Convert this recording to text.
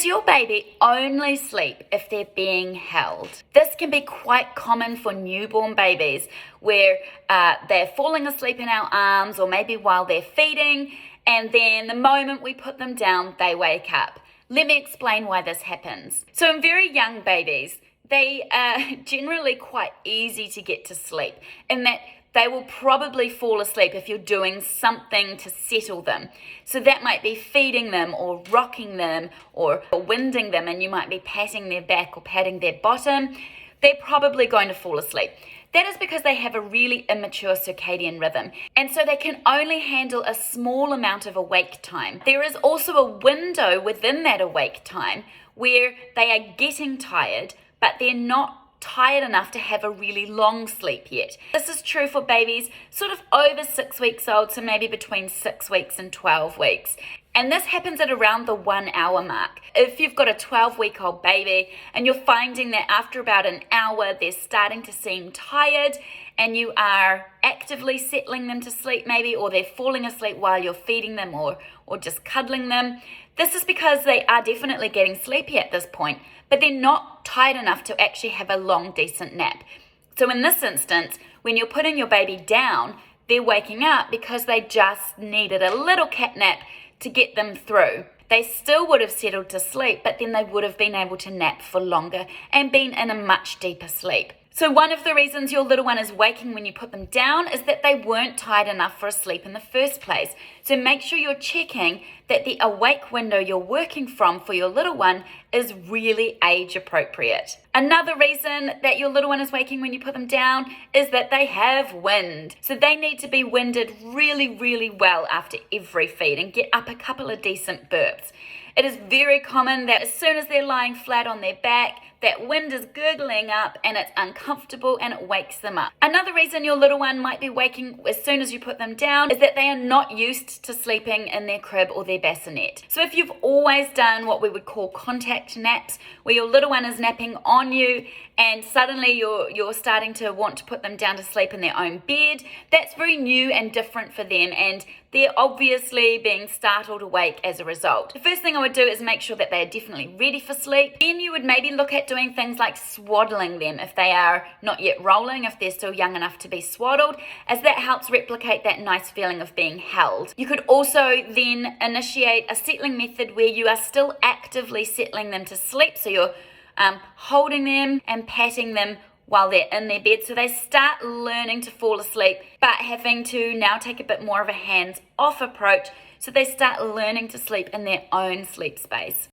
Does your baby only sleep if they're being held? This can be quite common for newborn babies where they're falling asleep in our arms or maybe while they're feeding, and then the moment we put them down, they wake up. Let me explain why this happens. So in very young babies, they are generally quite easy to get to sleep in that they will probably fall asleep if you're doing something to settle them. So that might be feeding them or rocking them or winding them, and you might be patting their back or patting their bottom. They're probably going to fall asleep. That is because they have a really immature circadian rhythm, and so they can only handle a small amount of awake time. There is also a window within that awake time where they are getting tired, but they're not tired enough to have a really long sleep yet. This is true for babies sort of over 6 weeks old, so maybe between 6 weeks and 12 weeks. And this happens at around the 1 hour mark. If you've got a 12-week-old baby and you're finding that after about an hour they're starting to seem tired and you are actively settling them to sleep maybe, or they're falling asleep while you're feeding them or just cuddling them, this is because they are definitely getting sleepy at this point, but they're not tired enough to actually have a long, decent nap. So in this instance, when you're putting your baby down, they're waking up because they just needed a little cat nap to get them through. They still would have settled to sleep, but then they would have been able to nap for longer and been in a much deeper sleep. So one of the reasons your little one is waking when you put them down is that they weren't tired enough for a sleep in the first place. So make sure you're checking that the awake window you're working from for your little one is really age appropriate. Another reason that your little one is waking when you put them down is that they have wind. So they need to be winded really, really well after every feed and get up a couple of decent burps. It is very common that as soon as they're lying flat on their back, that wind is gurgling up and it's uncomfortable and it wakes them up. Another reason your little one might be waking as soon as you put them down is that they are not used to sleeping in their crib or their bassinet. So if you've always done what we would call contact naps, where your little one is napping on you and suddenly you're starting to want to put them down to sleep in their own bed, that's very new and different for them, and they're obviously being startled awake as a result. The first thing I would do is make sure that they are definitely ready for sleep. Then you would maybe look at doing things like swaddling them if they are not yet rolling, if they're still young enough to be swaddled, as that helps replicate that nice feeling of being held. You could also then initiate a settling method where you are still actively settling them to sleep, so you're holding them and patting them while they're in their bed, so they start learning to fall asleep, but having to now take a bit more of a hands-off approach, so they start learning to sleep in their own sleep space.